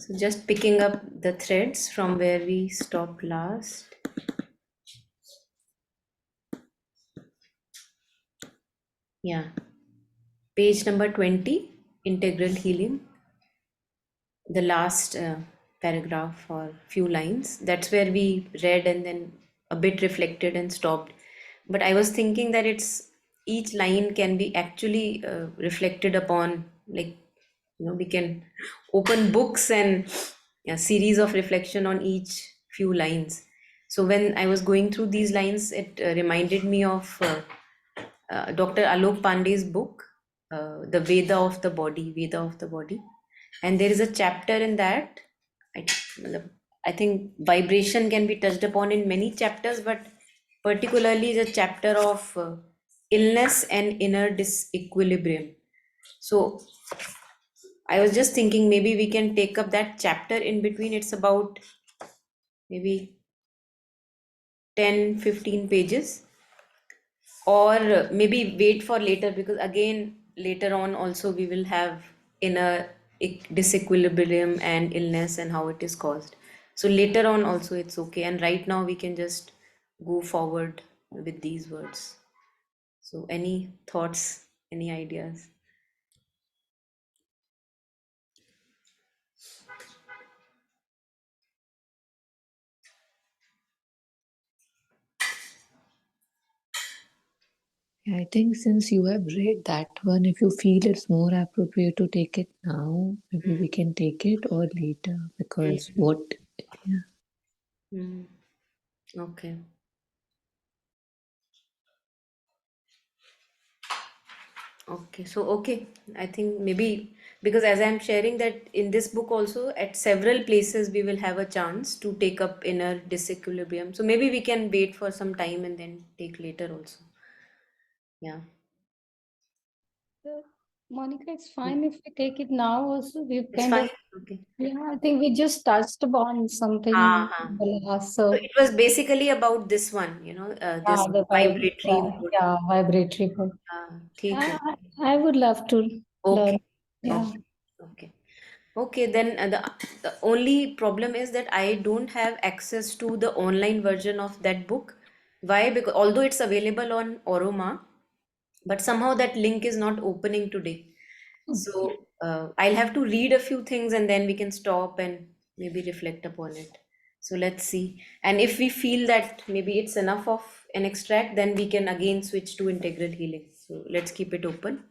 So just picking up the threads from where we stopped last. Yeah. Page number 20, integral healing. The last paragraph or few lines. That's where we read and then a bit reflected and stopped. But I was thinking that it's each line can be actually reflected upon, like, we can open books and a series of reflection on each few lines. So when I was going through these lines, it reminded me of Dr. Alok Pandey's book, The Veda of the Body, Veda of the Body. And there is a chapter in that. I, I think vibration can be touched upon in many chapters, but particularly the chapter of illness and inner disequilibrium. So I was just thinking maybe we can take up that chapter in between. It's about maybe 10-15 pages, or maybe wait for later, because again later on also we will have inner disequilibrium and illness and how it is caused. So later on also it's okay, and right now we can just go forward with these words. So any thoughts, any ideas? I think since you have read that one, if you feel it's more appropriate to take it now, maybe we can take it or later, because what, yeah. Okay. Okay, so okay, I think maybe because as I'm sharing that in this book also at several places we will have a chance to take up inner disequilibrium. So maybe we can wait for some time and then take later also. Yeah. Monica, it's fine if we take it now also. We've It's kind fine. of, Okay. yeah, I think we just touched upon something Uh-huh. in the last, So so it was basically about this one, yeah, this the vibratory mode. vibratory food. ठीक है. I would love to learn. Okay. Yeah. Okay. Okay. Okay, then the only problem is that I don't have access to the online version of that book. Why? Because although it's available on Oroma, but somehow that link is not opening today. So I'll have to read a few things and then we can stop and maybe reflect upon it. So let's see. And if we feel that maybe it's enough of an extract, then we can again switch to integral healing. So let's keep it open.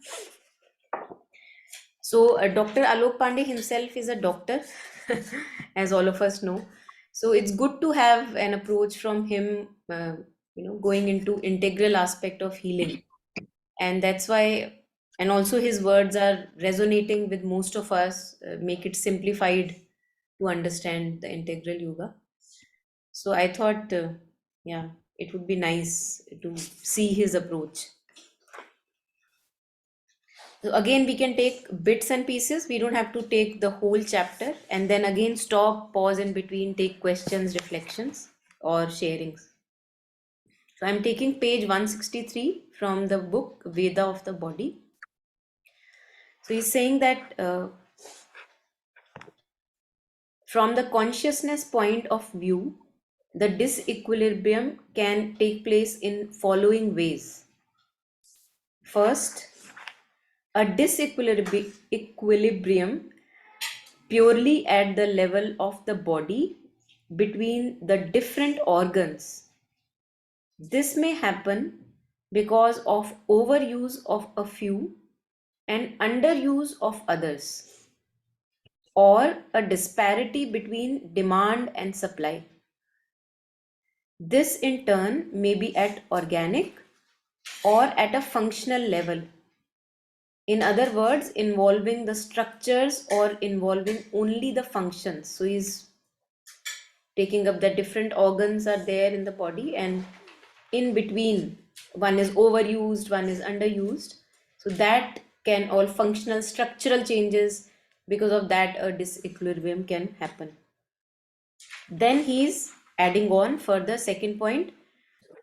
So, Dr. Alok Pandey himself is a doctor, as all of us know. So, it's good to have an approach from him, going into integral aspect of healing. And that's why, and also his words are resonating with most of us, make it simplified to understand the integral yoga. So, I thought, yeah, it would be nice to see his approach. So again, we can take bits and pieces. We don't have to take the whole chapter, and then again stop, pause in between, take questions, reflections, or sharings. So I'm taking page 163 from the book Veda of the Body. So he's saying that from the consciousness point of view, the disequilibrium can take place in following ways. First, a disequilibrium purely at the level of the body between the different organs. This may happen because of overuse of a few and underuse of others, or a disparity between demand and supply. This in turn may be at organic or at a functional level. In other words, involving the structures or involving only the functions. So he's taking up that different organs are there in the body, and in between one is overused, one is underused. So that can all functional structural changes, because of that a disequilibrium can happen. Then he's adding on further, second point,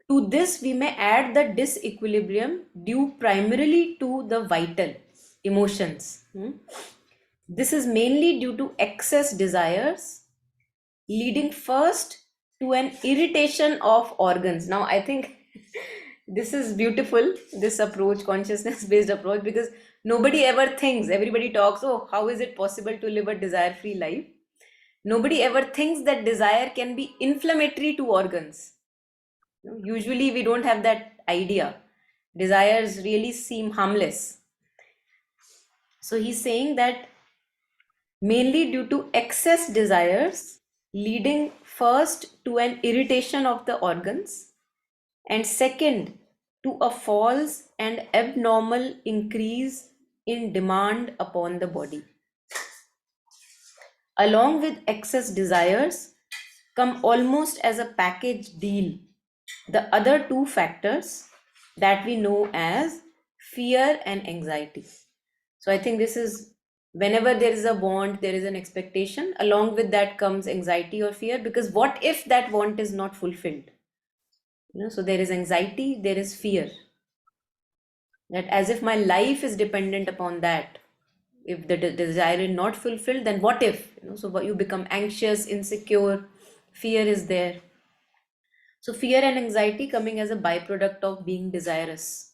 to this we may add the disequilibrium due primarily to the vital emotions. This is mainly due to excess desires, leading first to an irritation of organs. Now, I think this is beautiful, this approach, consciousness based approach, because nobody ever thinks, everybody talks, oh, how is it possible to live a desire free life? Nobody ever thinks that desire can be inflammatory to organs. Usually, we don't have that idea. Desires really seem harmless. So, he's saying that mainly due to excess desires, leading first to an irritation of the organs, and second, to a false and abnormal increase in demand upon the body. Along with excess desires come almost as a package deal the other two factors that we know as fear and anxiety. So I think this is, whenever there is a want, there is an expectation. Along with that comes anxiety or fear, because what if that want is not fulfilled? So there is anxiety, there is fear. That as if my life is dependent upon that. If the desire is not fulfilled, then what if? So you become anxious, insecure, fear is there. So fear and anxiety coming as a byproduct of being desirous.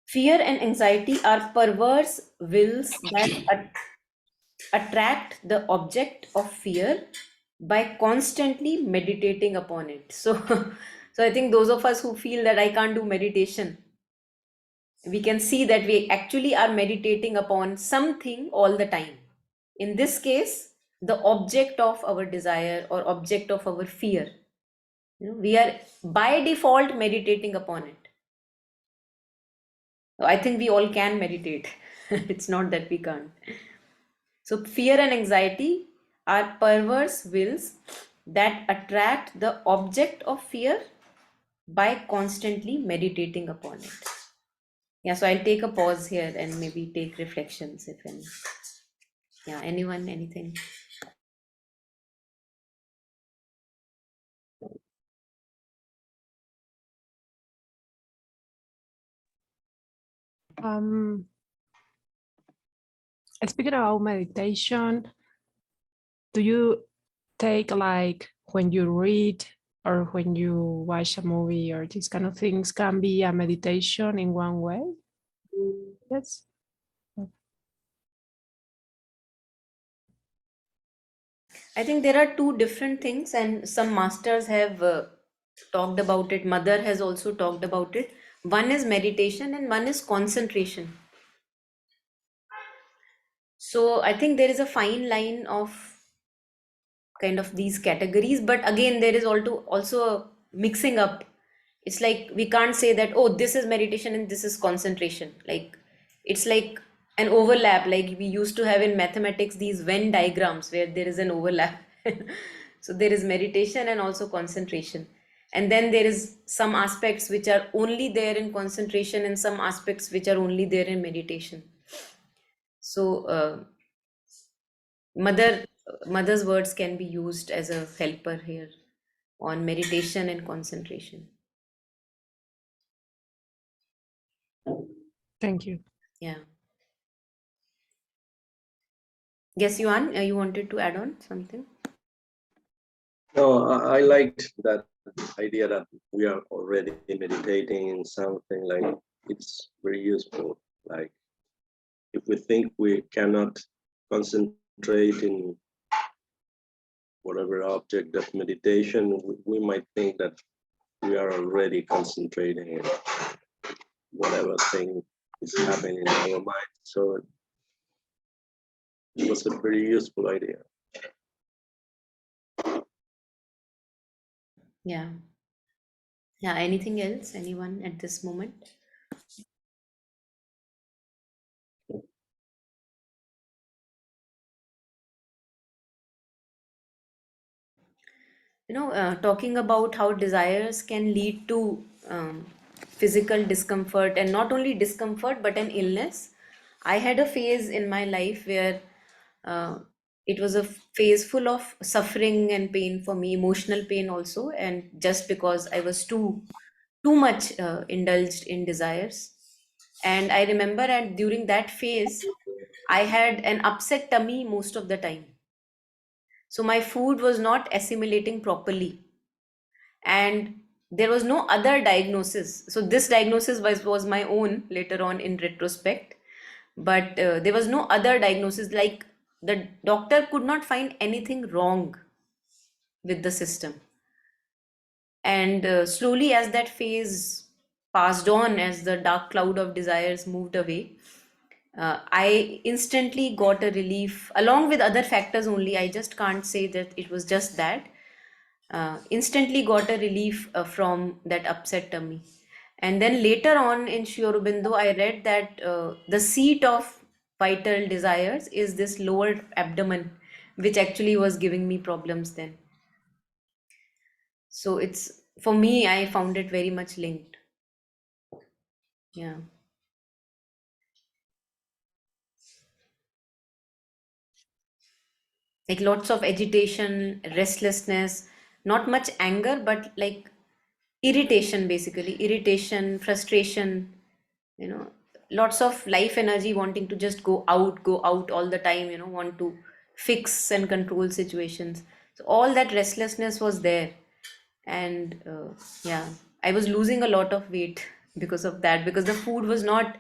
Fear and anxiety are perverse wills that attract the object of fear by constantly meditating upon it. So, so I think those of us who feel that I can't do meditation, we can see that we actually are meditating upon something all the time. In this case, the object of our desire or object of our fear. We are by default meditating upon it. I think we all can meditate. It's not that we can't. So, fear and anxiety are perverse wills that attract the object of fear by constantly meditating upon it. Yeah, so I'll take a pause here and maybe take reflections if any. Yeah, anyone, anything? Um, Speaking about meditation, do you take like when you read or when you watch a movie or these kind of things can be a meditation in one way? Yes. I think there are two different things, and some masters have talked about it. Mother has also talked about it. One is meditation and one is concentration. So I think there is a fine line of kind of these categories, but again, there is also a mixing up. It's like we can't say that, oh, this is meditation and this is concentration. Like it's like an overlap, like we used to have in mathematics these Venn diagrams where there is an overlap. So there is meditation and also concentration, and then there is some aspects which are only there in concentration and some aspects which are only there in meditation. So mother's words can be used as a helper here on meditation and concentration. Thank you. Yeah. Yes, Yuan, you wanted to add on something? No, I liked that idea that we are already meditating in something, like it's very useful. Like if we think we cannot concentrate in whatever object of meditation, we might think that we are already concentrating in whatever thing is happening in our mind. So it was a pretty useful idea. Yeah. Yeah. Anything else? Anyone at this moment? Talking about how desires can lead to physical discomfort, and not only discomfort but an illness. I had a phase in my life where uh, it was a phase full of suffering and pain for me, emotional pain also, and just because I was too much indulged in desires. And I remember during that phase, I had an upset tummy most of the time. So my food was not assimilating properly. And there was no other diagnosis. So this diagnosis was my own later on in retrospect. But there was no other diagnosis. Like the doctor could not find anything wrong with the system. And slowly, as that phase passed on, as the dark cloud of desires moved away, I instantly got a relief along with other factors only. I just can't say that it was just that. Instantly got a relief from that upset tummy. And then later on in Sri Aurobindo, I read that the seat of vital desires is this lower abdomen, which actually was giving me problems then. So it's, for me, I found it very much linked. Yeah. Like lots of agitation, restlessness, not much anger, but like irritation, basically irritation, frustration, lots of life energy wanting to just go out all the time, want to fix and control situations. So all that restlessness was there. And yeah, I was losing a lot of weight because of that, because the food was not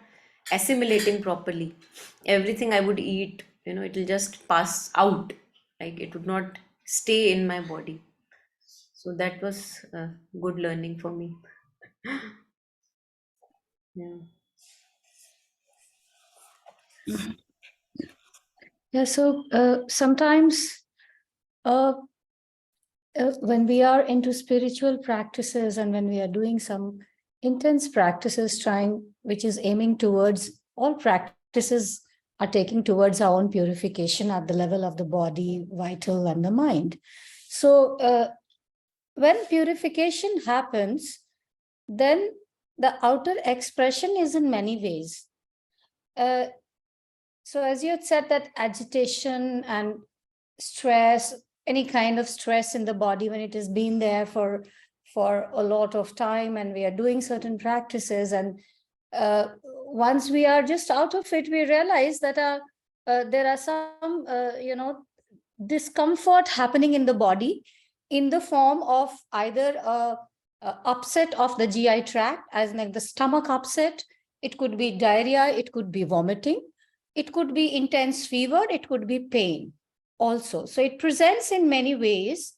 assimilating properly. Everything I would eat, it'll just pass out, like it would not stay in my body. So that was a good learning for me. Yeah. Yeah, so sometimes uh, when we are into spiritual practices and when we are doing some intense practices, which is aiming towards, all practices are taking towards our own purification at the level of the body, vital, and the mind. So when purification happens, then the outer expression is in many ways. Uh, so as you had said, that agitation and stress, any kind of stress in the body when it has been there for a lot of time, and we are doing certain practices, and once we are just out of it, we realize that there are some discomfort happening in the body in the form of either a upset of the GI tract, as like the stomach upset. It could be diarrhea, it could be vomiting, it could be intense fever, it could be pain also. So it presents in many ways.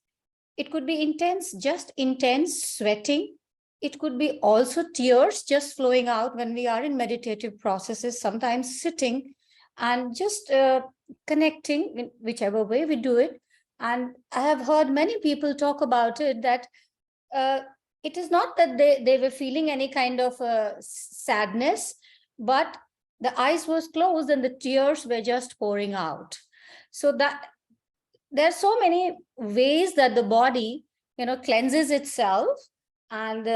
It could be just intense sweating. It could be also tears just flowing out when we are in meditative processes, sometimes sitting and just connecting in whichever way we do it. And I have heard many people talk about it, that it is not that they were feeling any kind of sadness, but the eyes was closed and the tears were just pouring out. So that there are so many ways that the body, cleanses itself, and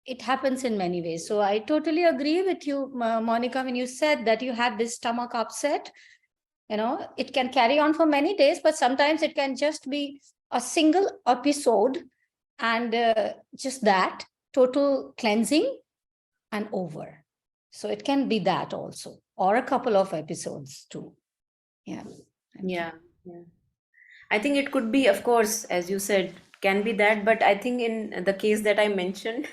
it happens in many ways. So I totally agree with you, Monica, when you said that you had this stomach upset. It can carry on for many days, but sometimes it can just be a single episode, and just that total cleansing and over. So it can be that also, or a couple of episodes too. Yeah. Yeah. I think it could be, of course, as you said, can be that, but I think in the case that I mentioned,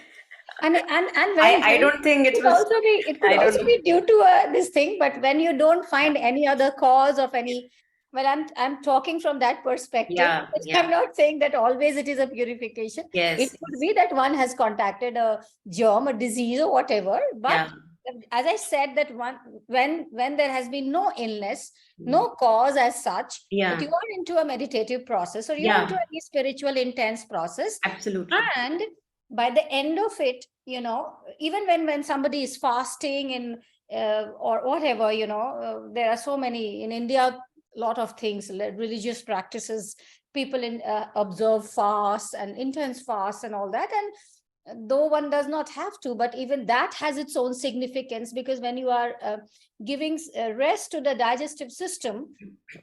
And I don't think it was. it could I also don't. be due to this thing. But when you don't find any other cause of any, well, I'm talking from that perspective. Yeah. I'm not saying that always it is a purification. It Yes. could be that one has contacted a germ, a disease, or whatever. But as I said, that when there has been no illness, no cause as such, but you are into a meditative process, or you're into a spiritual intense process, Absolutely. and by the end of it, even when somebody is fasting in or whatever, there are so many in India, a lot of things, religious practices, people observe fast and intense fast and all that, and though one does not have to, but even that has its own significance, because when you are giving rest to the digestive system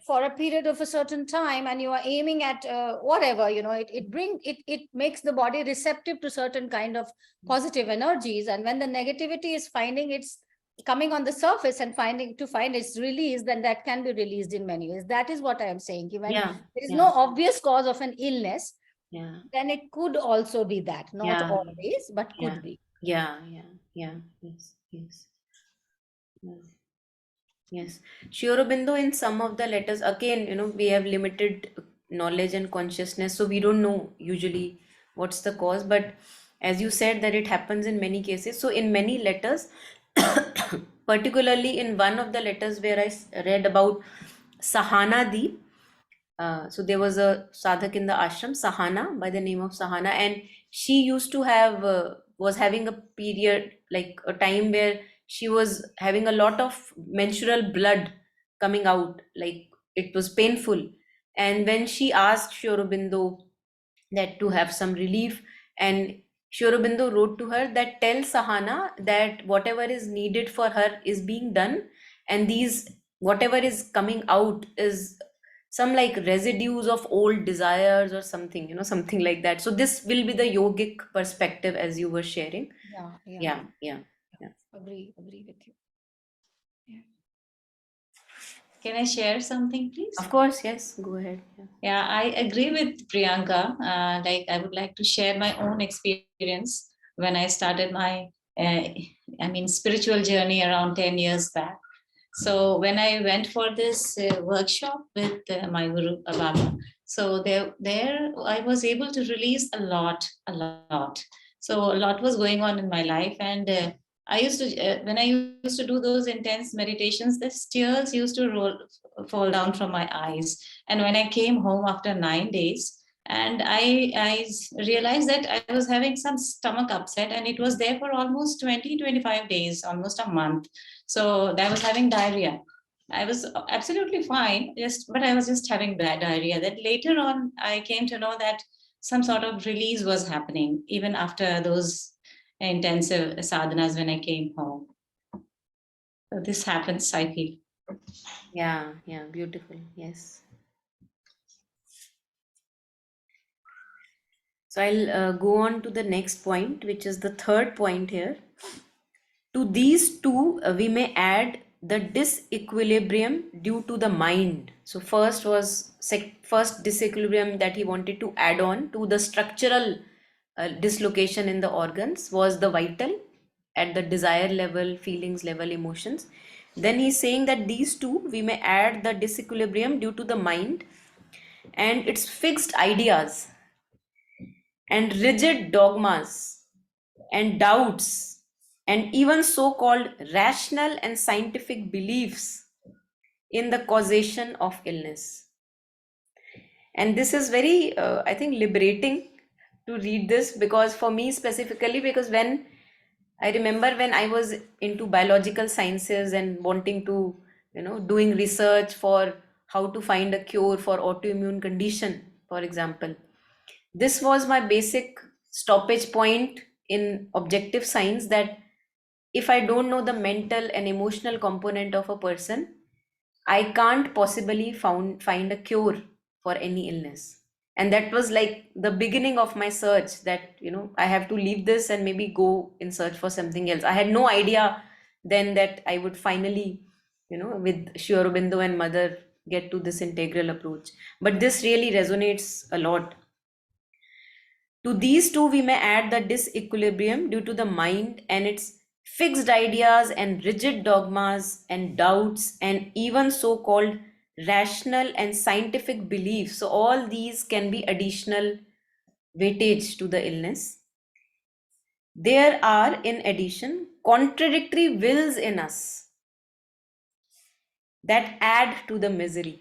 for a period of a certain time, and you are aiming at whatever, it makes the body receptive to certain kind of positive energies. And when the negativity is finding its coming on the surface and find its release, then that can be released in many ways. That is what I am saying. When Yeah, there is yeah, no obvious cause of an illness, yeah, then it could also be that, not yeah, always, but yeah, could be. yeah, yeah, yes, yes, yes. Yes. Sri Aurobindo, in some of the letters, again, we have limited knowledge and consciousness, so we don't know usually what's the cause. But as you said, that it happens in many cases. So in many letters, particularly in one of the letters where I read about Sahana Deep, so there was a sadhak in the ashram, Sahana, by the name of Sahana, and she used to have was having a period, like a time where she was having a lot of menstrual blood coming out, like it was painful. And when she asked Sri Aurobindo that to have some relief, and Sri Aurobindo wrote to her that tell Sahana that whatever is needed for her is being done, and these whatever is coming out is some like residues of old desires or something, something like that. So this will be the yogic perspective as you were sharing. Yeah, yeah, Yeah, yeah, yeah. agree with you. Yeah. Can I share something, please? Of course, yes, go ahead. Yeah. Yeah, I agree with Priyanka. Like, I would like to share my own experience when I started my, spiritual journey around 10 years back. So when I went for this workshop with my Guru Baba, so there I was able to release a lot. So a lot was going on in my life, and I used to when I used to do those intense meditations, the tears used to fall down from my eyes. And when I came home after 9 days, and I realized that I was having some stomach upset, and it was there for almost 20-25 days, almost a month. So I was having diarrhea. I was absolutely fine, but I was just having bad diarrhea. That later on, I came to know that some sort of release was happening even after those intensive sadhanas when I came home. So this happens, I feel. Yeah, yeah, beautiful. Yes. So I'll go on to the next point, which is the third point here. To these two, we may add the disequilibrium due to the mind. So first was first disequilibrium that he wanted to add on to the structural dislocation in the organs was the vital at the desire level, feelings level, emotions. Then he's saying that these two we may add the disequilibrium due to the mind and its fixed ideas and rigid dogmas and doubts and even so-called rational and scientific beliefs in the causation of illness. And this is very I think liberating to read this, because for me specifically, because when I remember when I was into biological sciences and wanting to doing research for how to find a cure for autoimmune condition, for example, this was my basic stoppage point in objective science, that if I don't know the mental and emotional component of a person, I can't possibly find a cure for any illness. And that was like the beginning of my search, that I have to leave this and maybe go in search for something else. I had no idea then that I would finally, with Sri Aurobindo and Mother, get to this integral approach. But this really resonates a lot. To these two, we may add the disequilibrium due to the mind and its fixed ideas and rigid dogmas and doubts and even so called rational and scientific beliefs. So, all these can be additional weightage to the illness. There are, in addition, contradictory wills in us that add to the misery.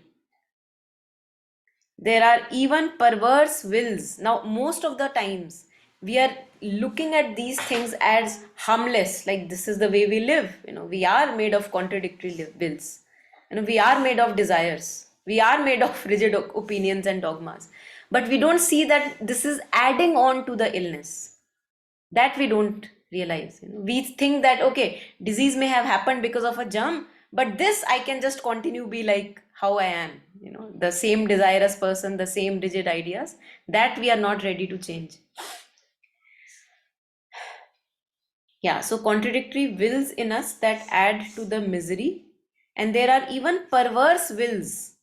There are even perverse wills. Now, most of the times, we are looking at these things as harmless, like this is the way we live. We are made of contradictory wills. We are made of desires. We are made of rigid opinions and dogmas. But we don't see that this is adding on to the illness. That we don't realize. We think that, okay, disease may have happened because of a germ, but this I can just continue be like how I am, the same desirous person, the same rigid ideas, that we are not ready to change. Yeah, so contradictory wills in us that add to the misery, and there are even perverse wills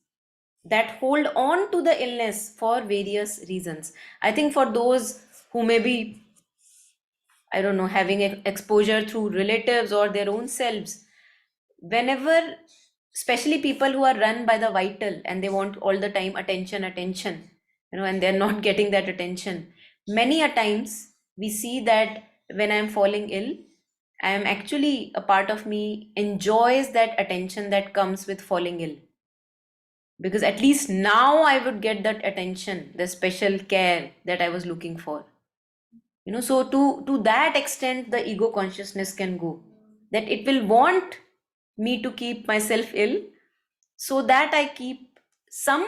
that hold on to the illness for various reasons. I think for those who may be, I don't know, having exposure through relatives or their own selves, whenever, especially people who are run by the vital and they want all the time attention, and they're not getting that attention. Many a times we see that when I'm falling ill, I am actually, a part of me enjoys that attention that comes with falling ill, because at least now I would get that attention, the special care that I was looking for. So to that extent the ego consciousness can go, that it will want me to keep myself ill, so that some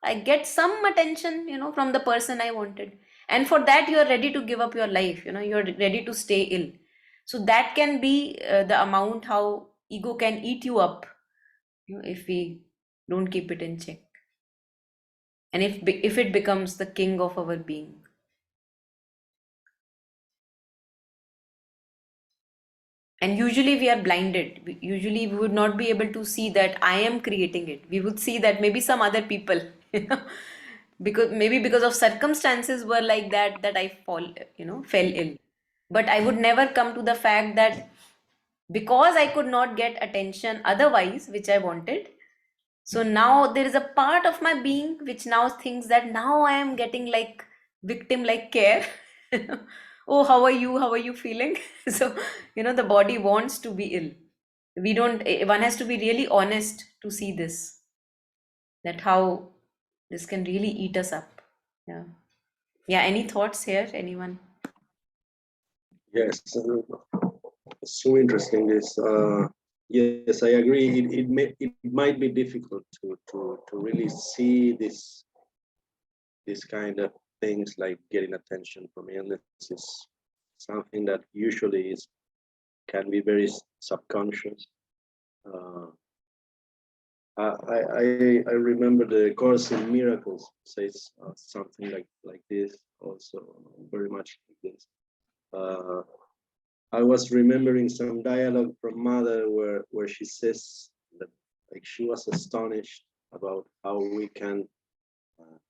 I get some attention, from the person I wanted. And for that you are ready to give up your life, you're ready to stay ill. So that can be the amount how ego can eat you up, if we don't keep it in check, and if it becomes the king of our being. And usually we are blinded. Usually we would not be able to see that I am creating it. We would see that maybe some other people, because of circumstances were like that I fell ill. But I would never come to the fact that because I could not get attention otherwise, which I wanted, so now there is a part of my being which now thinks that now I am getting like victim like care. Oh, how are you? How are you feeling? So, the body wants to be ill. We don't, one has to be really honest to see this, that how this can really eat us up. Yeah. Yeah. Any thoughts here? Anyone? Yes, so interesting. This, yes, I agree. It might be difficult to really see this kind of things like getting attention from illness is something that usually can be very subconscious. Uh, I remember the Course in Miracles says something like this, also very much like this. I was remembering some dialogue from Mother where she says that, like, she was astonished about how we can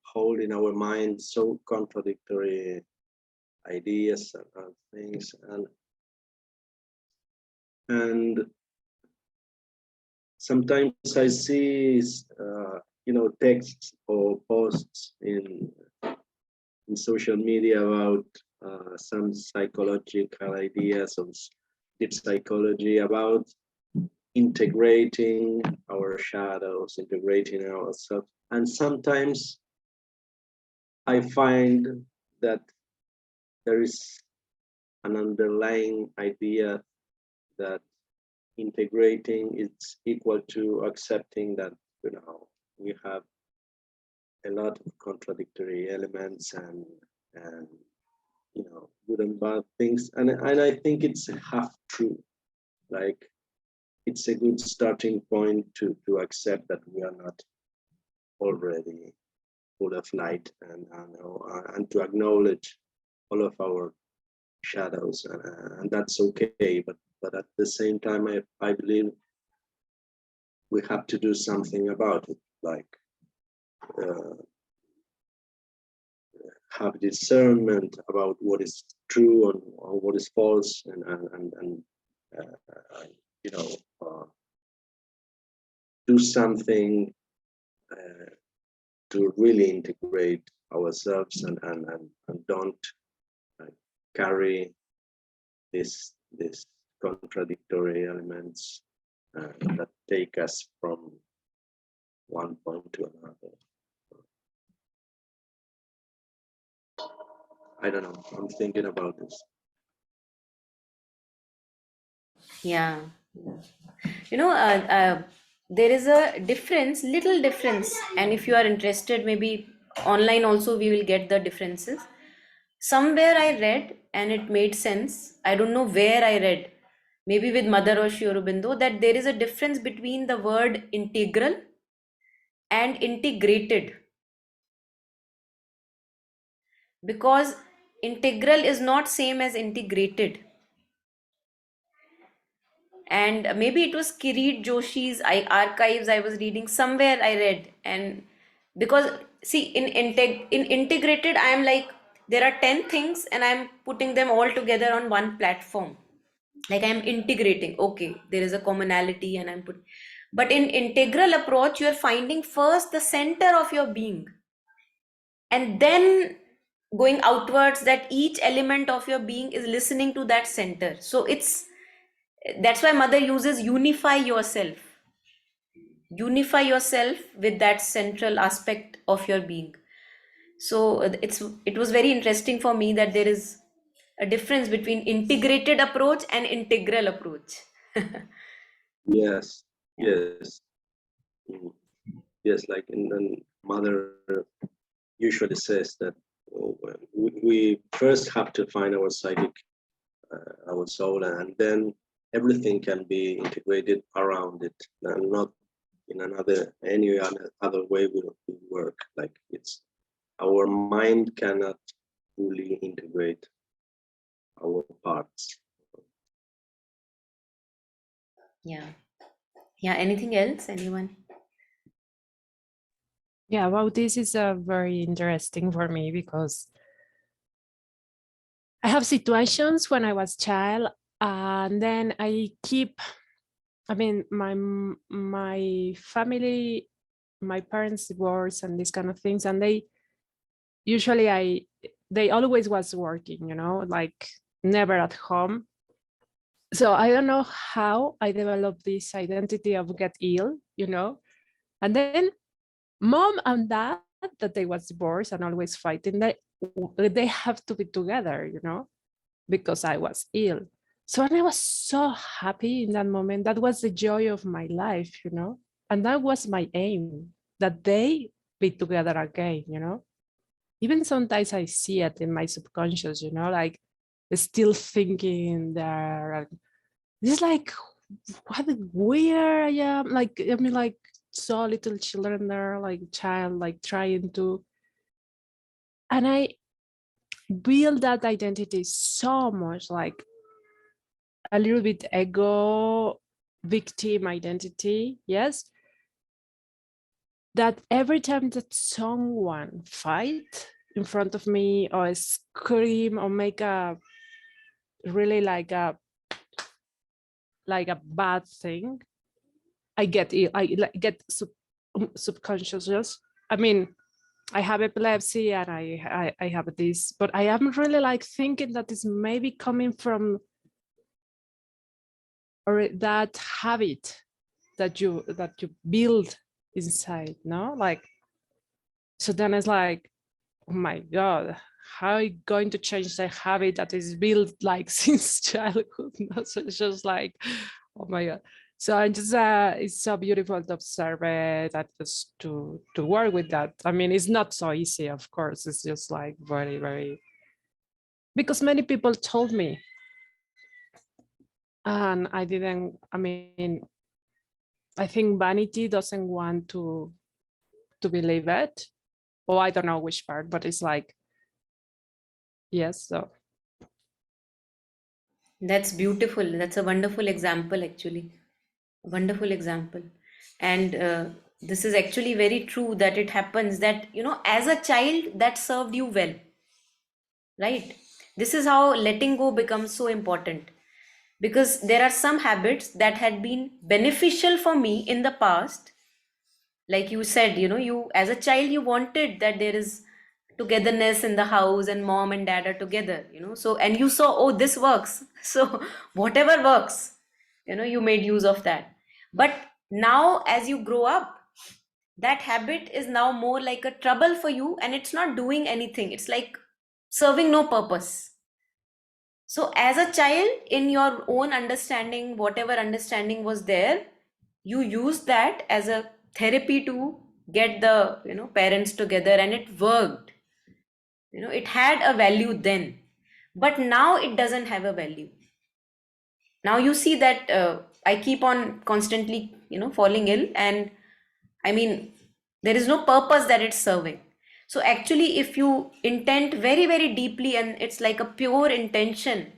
hold in our mind so contradictory ideas and things, and sometimes I see texts or posts in social media about some psychological ideas of deep psychology about integrating our shadows, integrating ourselves. And sometimes I find that there is an underlying idea that integrating is equal to accepting that we have a lot of contradictory elements and good and bad things, and I think it's half true. Like, it's a good starting point to accept that we are not already full of light, and to acknowledge all of our shadows, and that's okay. But at the same time, I believe we have to do something about it, like have discernment about what is true and what is false, and do something to really integrate ourselves, and don't carry this contradictory elements that take us from one point to another. I don't know. I'm thinking about this. Yeah. There is a little difference, and if you are interested, maybe online also we will get the differences. Somewhere I read and it made sense. I don't know where I read, maybe with Mother or Sri Aurobindo, that there is a difference between the word integral and integrated, because integral is not same as integrated. And maybe it was Kirit Joshi's archives I was reading, somewhere I read. And because see, in integrated, I am like, there are 10 things and I'm putting them all together on one platform, like I'm integrating, okay, there is a commonality and I'm putting. But in integral approach, you're finding first the center of your being, and then going outwards, that each element of your being is listening to that center. So it's, that's why Mother uses unify yourself with that central aspect of your being. So it was very interesting for me that there is a difference between integrated approach and integral approach. Yes, yes. Mm. Yes, like in Mother usually says that we first have to find our psychic, our soul, and then everything can be integrated around it, and not in any other way will work. Like it's, our mind cannot fully integrate our parts. Yeah. Yeah. Anything else? Anyone? Yeah, well, this is very interesting for me because I have situations when I was child, and then I keep. I mean, my family, my parents divorced and these kind of things, and they usually they always was working, you know, like never at home. So I don't know how I developed this identity of get ill, you know, and then mom and dad, that they was divorced and always fighting, they have to be together, you know, because I was ill. So and I was so happy in that moment. That was the joy of my life, you know, and that was my aim, that they be together again, you know. Even sometimes I see it in my subconscious, you know, like still thinking there. And it's like, what weird I am. Like, I mean, like, saw little children there, like child, like trying to, and I build that identity so much, like a little bit ego, victim identity, yes, that every time that someone fight in front of me or scream or make a really like a bad thing, I get ill. Get subconscious. I mean, I have epilepsy and I have this, but I am really like thinking that is maybe coming from, or that habit that you build inside, no? Like, so then it's like, oh my God, how are you going to change the habit that is built like since childhood? No? So it's just like, oh my God. So I just, it's so beautiful to observe it, that just to work with that. I mean, it's not so easy, of course. It's just like very, very, because many people told me, and I didn't, I mean, I think vanity doesn't want to believe it. Or I don't know which part, but it's like, yes, so. That's beautiful. That's a wonderful example, actually. Wonderful example. And this is actually very true that it happens that, you know, as a child, that served you well, right? This is how letting go becomes so important, because there are some habits that had been beneficial for me in the past. Like you said, you know, you as a child, you wanted that there is togetherness in the house and mom and dad are together, you know. So, and you saw, oh, this works. So whatever works, you know, you made use of that. But now as you grow up, that habit is now more like a trouble for you, and it's not doing anything. It's like serving no purpose. So as a child, in your own understanding, whatever understanding was there, you use that as a therapy to get the, you know, parents together, and it worked. It had a value then, but now it doesn't have a value. Now you see that I keep on constantly, falling ill, and I mean, there is no purpose that it's serving. So actually, if you intend very, very deeply, and it's like a pure intention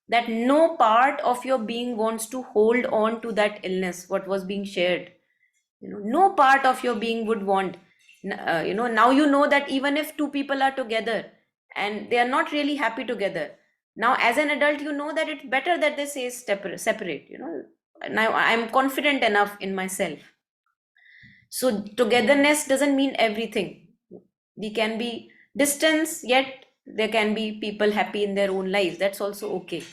that no part of your being wants to hold on to that illness, what was being shared, no part of your being would want. Now you know that even if two people are together and they are not really happy together, now as an adult, you know that it's better that they say separate. Now I'm confident enough in myself. So togetherness doesn't mean everything. We can be distance, yet there can be people happy in their own lives. That's also okay.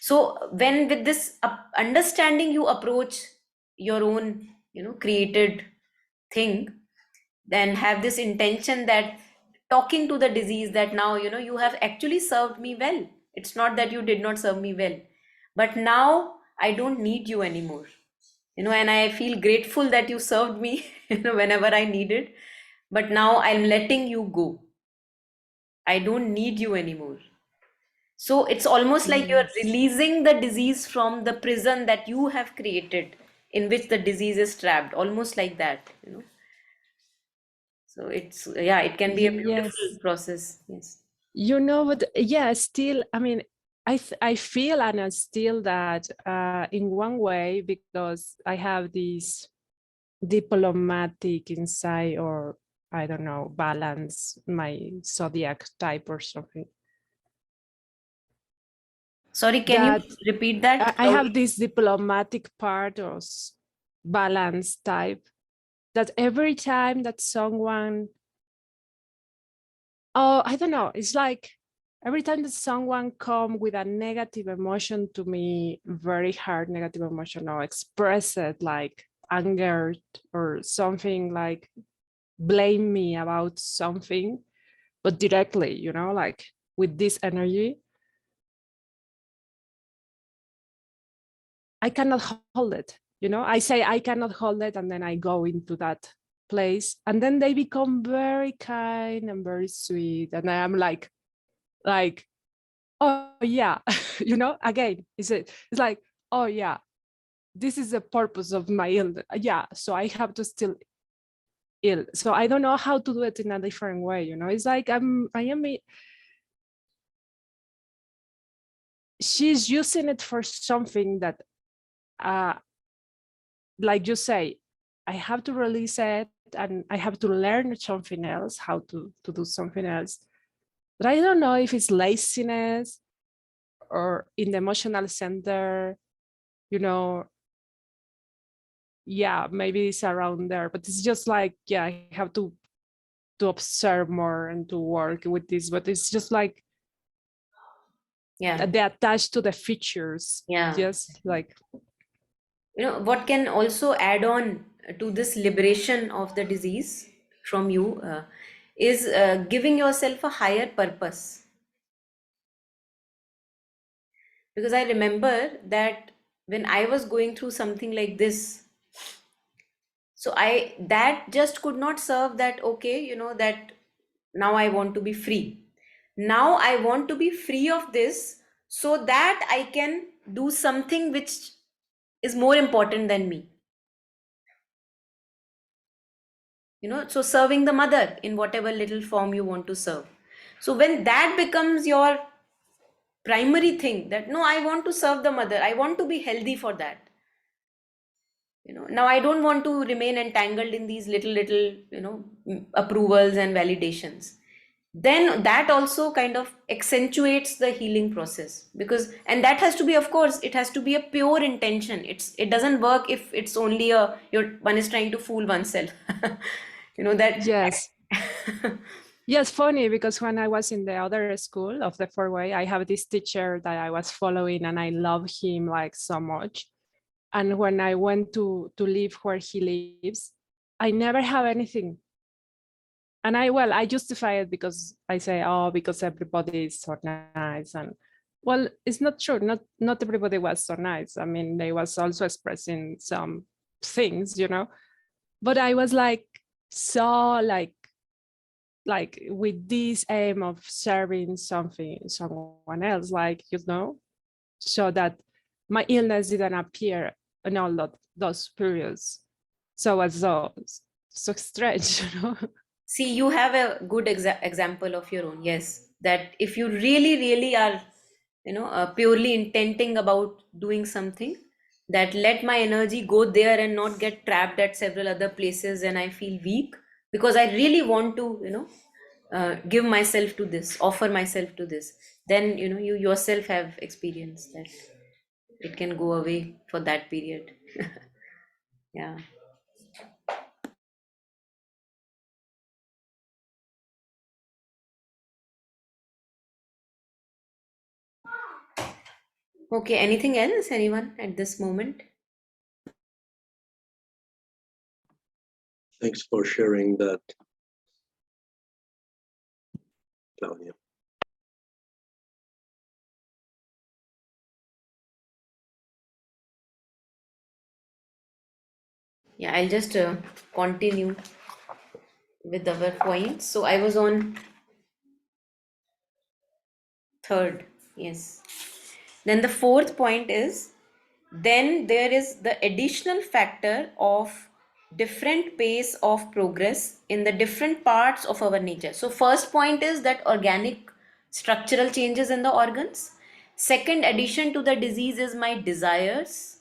So when with this understanding you approach your own, created thing, then have this intention that talking to the disease, that now, you have actually served me well. It's not that you did not serve me well, but now I don't need you anymore. And I feel grateful that you served me, whenever I needed, but now I'm letting you go. I don't need you anymore. So it's almost like you're Yes. releasing the disease from the prison that you have created, in which the disease is trapped, almost like that. So it's, yeah, it can be a beautiful Yes. process. Yes. But yeah, still, I mean, I feel and I still that in one way, because I have this diplomatic inside, or I don't know, balance, my zodiac type or something. Sorry, can you That repeat that? I have this diplomatic part or balance type, that every time that someone, I don't know, it's like every time that someone come with a negative emotion to me, very hard negative emotion, or express it like anger or something, like blame me about something, but directly, like with this energy, I cannot hold it. I say I cannot hold it, and then I go into that place, and then they become very kind and very sweet, and I am like, oh yeah, again, it's like, oh yeah, this is the purpose of my illness. Yeah, so I have to still ill. So I don't know how to do it in a different way. It's like she's using it for something that, like you say, I have to release it, and I have to learn something else, how to do something else. But I don't know if it's laziness or in the emotional center, yeah, maybe it's around there, but it's just like, yeah, I have to observe more and to work with this, but it's just like Yeah. they attach to the features, Yeah. just like, What can also add on to this liberation of the disease from you, is giving yourself a higher purpose. Because I remember that when I was going through something like this, so that just could not serve, that okay, that now I want to be free. Now I want to be free of this, so that I can do something which is more important than me. So serving the mother in whatever little form you want to serve. So when that becomes your primary thing, that no, I want to serve the mother, I want to be healthy for that. Now I don't want to remain entangled in these little approvals and validations. Then that also kind of accentuates the healing process, because, and that has to be, of course, it has to be a pure intention. It doesn't work if it's only one is trying to fool oneself. That. yes. Yes, funny, because when I was in the other school of the four-way, I have this teacher that I was following, and I love him like so much. And when I went to live where he lives, I never have anything. And I justify it because I say, oh, because everybody is so nice. And well, it's not true. Not everybody was so nice. I mean, they was also expressing some things, But I was like, so like like with this aim of serving someone else, like, so that my illness didn't appear in all those periods. So it's so strange, See, you have a good example of your own. Yes, that if you really, really are, purely intending about doing something, that let my energy go there and not get trapped at several other places, and I feel weak because I really want to, give myself to this, offer myself to this. Then, you yourself have experienced that it can go away for that period. Yeah. Okay. Anything else? Anyone at this moment? Thanks for sharing that, Claudia. Yeah, I'll just continue with our points. So I was on third, yes. Then the fourth point is, then there is the additional factor of different pace of progress in the different parts of our nature. So first point is that organic structural changes in the organs. Second addition to the disease is my desires,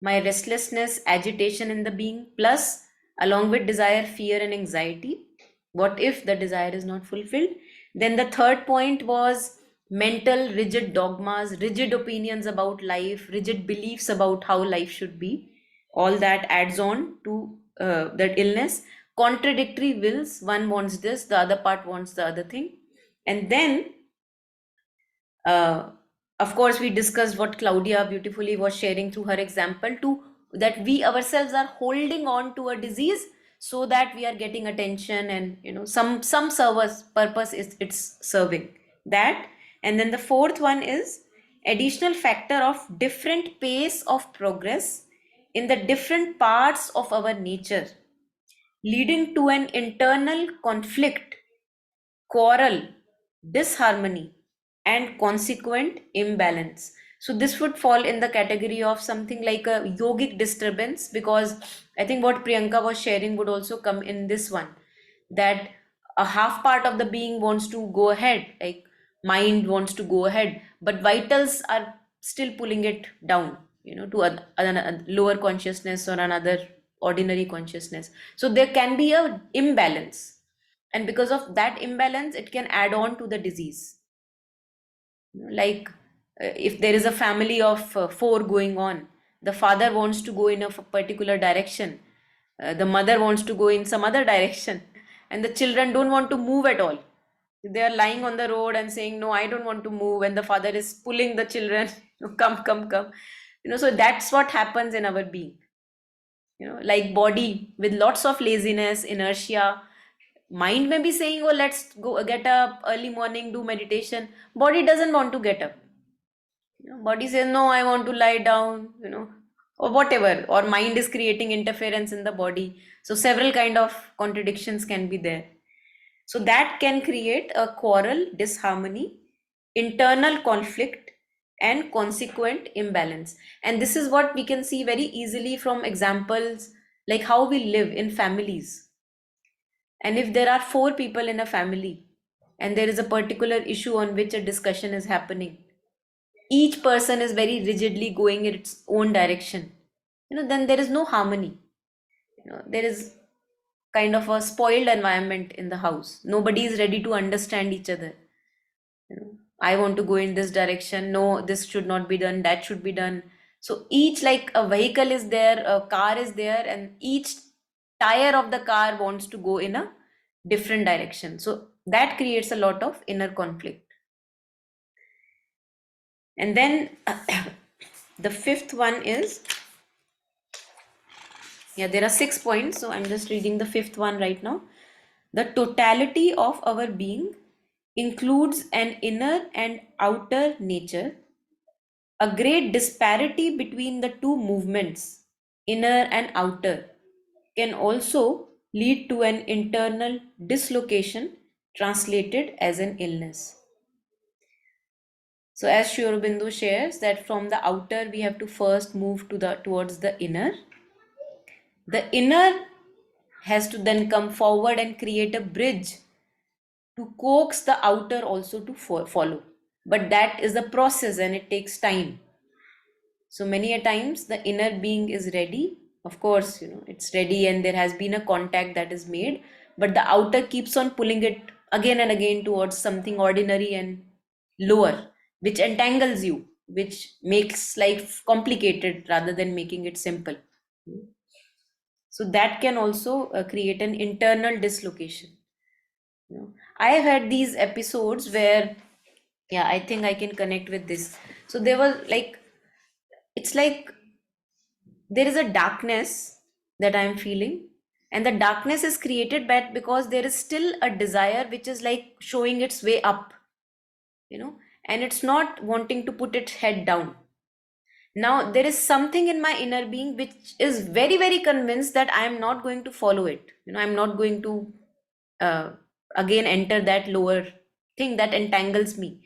my restlessness, agitation in the being, plus along with desire, fear and anxiety. What if the desire is not fulfilled? Then the third point was mental rigid dogmas, rigid opinions about life, rigid beliefs about how life should be. All that adds on to that illness. Contradictory wills, one wants this, the other part wants the other thing. And then uh, of course, we discussed what Claudia beautifully was sharing through her example, to that we ourselves are holding on to a disease so that we are getting attention, and some service purpose is it's serving that. And then the fourth one is additional factor of different pace of progress in the different parts of our nature, leading to an internal conflict, quarrel, disharmony, and consequent imbalance. So, this would fall in the category of something like a yogic disturbance, because I think what Priyanka was sharing would also come in this one, that a half part of the being wants to go ahead, like mind wants to go ahead, but vitals are still pulling it down, to a lower consciousness or another ordinary consciousness. So, there can be a imbalance, and because of that imbalance it can add on to the disease. Like if there is a family of four going on, the father wants to go in a particular direction, the mother wants to go in some other direction, and the children don't want to move at all. They are lying on the road and saying, no, I don't want to move, and the father is pulling the children, come, come, come. So that's what happens in our being. Like body with lots of laziness, inertia. Mind may be saying, oh, let's go get up early morning, do meditation. Body doesn't want to get up. Body says, no, I want to lie down, or whatever. Or mind is creating interference in the body. So several kind of contradictions can be there. So that can create a quarrel, disharmony, internal conflict, and consequent imbalance. And this is what we can see very easily from examples like how we live in families. And if there are four people in a family and there is a particular issue on which a discussion is happening, each person is very rigidly going in its own direction, then there is no harmony. There is kind of a spoiled environment in the house. Nobody is ready to understand each other. I want to go in this direction. No, this should not be done. That should be done. So each, like a vehicle is there, a car is there, and each tire of the car wants to go in a different direction. So that creates a lot of inner conflict. And then the fifth one is, there are 6 points. So I'm just reading the fifth one right now. The totality of our being includes an inner and outer nature. A great disparity between the two movements, inner and outer, can also lead to an internal dislocation translated as an illness. So as Sri Aurobindo shares that from the outer we have to first move towards the inner. The inner has to then come forward and create a bridge to coax the outer also to follow. But that is the process and it takes time. So many a times the inner being is ready. Of course, it's ready and there has been a contact that is made, but the outer keeps on pulling it again and again towards something ordinary and lower, which entangles you, which makes life complicated rather than making it simple. So that can also create an internal dislocation. I have had these episodes where, yeah, I think I can connect with this. So they were like, it's like there is a darkness that I'm feeling, and the darkness is created because there is still a desire which is like showing its way up, and it's not wanting to put its head down. Now there is something in my inner being which is very, very convinced that I am not going to follow it. I'm not going to uh, again enter that lower thing that entangles me.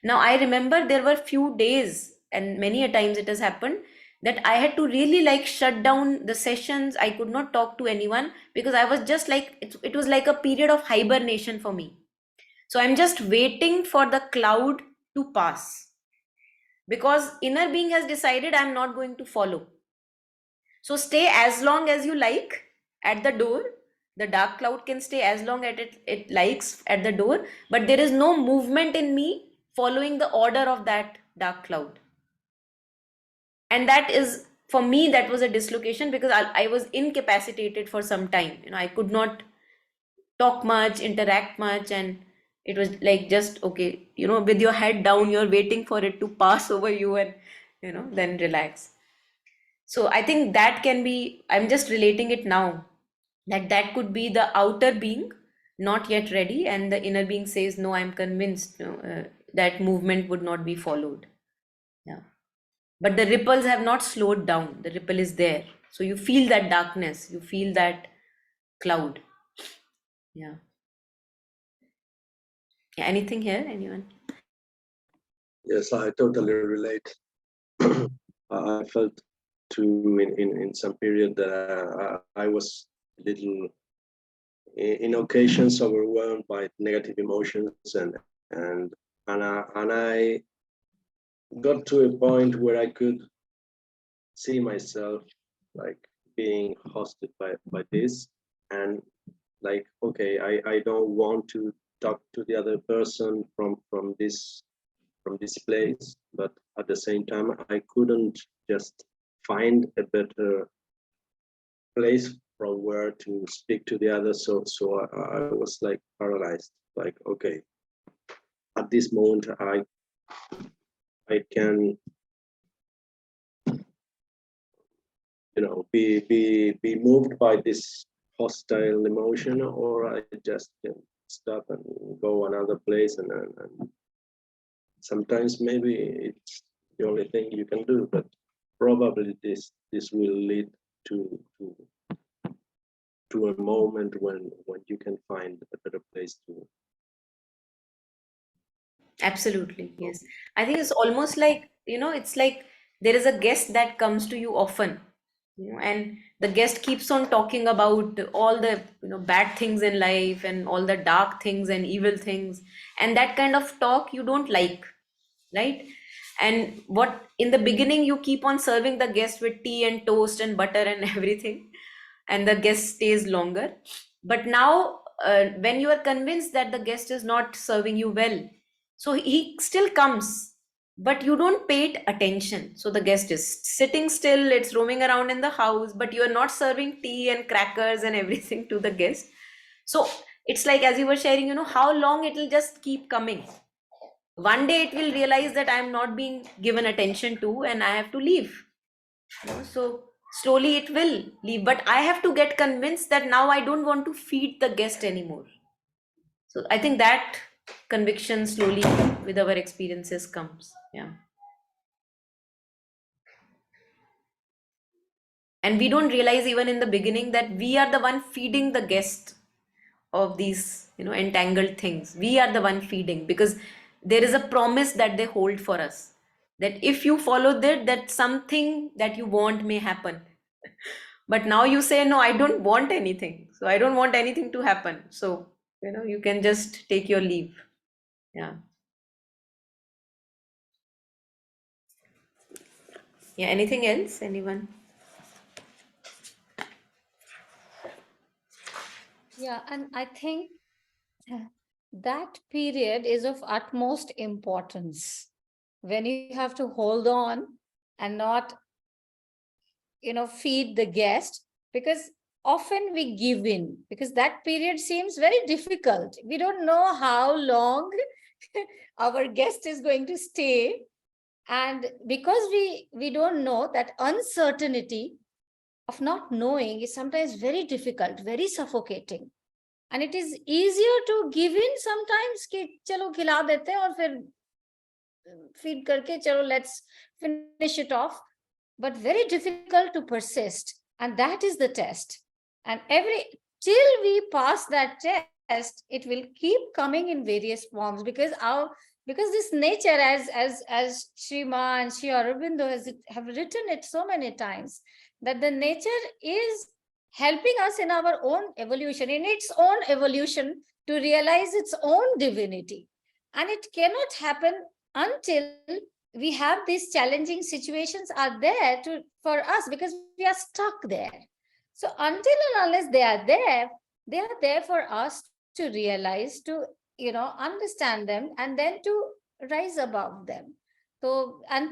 Now I remember there were few days, and many a times it has happened, that I had to really like shut down the sessions. I could not talk to anyone because I was just like, it was like a period of hibernation for me. So I'm just waiting for the cloud to pass, because inner being has decided I'm not going to follow. So stay as long as you like at the door. The dark cloud can stay as long as it likes at the door, but there is no movement in me following the order of that dark cloud. And that is, for me, that was a dislocation because I was incapacitated for some time. I could not talk much, interact much, and it was like just okay, with your head down, you're waiting for it to pass over you and then relax. So I think that can be, I'm just relating it now, that could be the outer being not yet ready, and the inner being says, no, I'm convinced that movement would not be followed. Yeah. But the ripples have not slowed down. The ripple is there. So you feel that darkness, you feel that cloud. Yeah. Yeah, anything here? Anyone? Yes, I totally relate. I felt too in some period that I was a little in occasions overwhelmed by negative emotions and I got to a point where I could see myself like being hosted by this, and like, okay, I don't want to talk to the other person from this place, but at the same time I couldn't just find a better place from where to speak to the other. So I was like paralyzed, like, okay, at this moment I can be moved by this hostile emotion, or I just can stop and go another place, and sometimes maybe it's the only thing you can do, but probably this will lead to a moment when you can find a better place to Absolutely. go. Yes. I think it's almost like, it's like there is a guest that comes to you often, and the guest keeps on talking about all the, bad things in life and all the dark things and evil things. And that kind of talk you don't like, right? And what in the beginning you keep on serving the guest with tea and toast and butter and everything, and the guest stays longer. But now, when you are convinced that the guest is not serving you well, so he still comes, but you don't pay it attention. So the guest is sitting still, it's roaming around in the house, but you are not serving tea and crackers and everything to the guest. So it's like, as you were sharing, how long it will just keep coming. One day it will realize that I am not being given attention to and I have to leave. So slowly it will leave, but I have to get convinced that now I don't want to feed the guest anymore. So I think that conviction slowly with our experiences comes. Yeah. And we don't realize even in the beginning that we are the one feeding the guest, of these, entangled things. We are the one feeding, because there is a promise that they hold for us, that if you follow that something that you want may happen. But now you say, no, I don't want anything, so I don't want anything to happen, so you can just take your leave. Yeah. Yeah, anything else, anyone? Yeah, and I think that period is of utmost importance when you have to hold on and not, feed the guest, because often we give in because that period seems very difficult. We don't know how long our guest is going to stay. And because we don't know, that uncertainty of not knowing is sometimes very difficult, very suffocating. And it is easier to give in sometimes कि चलो खिला देते हैं और फिर feed करके चलो let's finish it off, but very difficult to persist. And that is the test. And till we pass that test, it will keep coming in various forms, because this nature, as Sri Ma and Sri Aurobindo have written it so many times, that the nature is helping us in our own evolution, in its own evolution, to realize its own divinity. And it cannot happen until we have these challenging situations are there for us, because we are stuck there. So until and unless they are there for us to realize, to understand them, and then to rise above them. So, and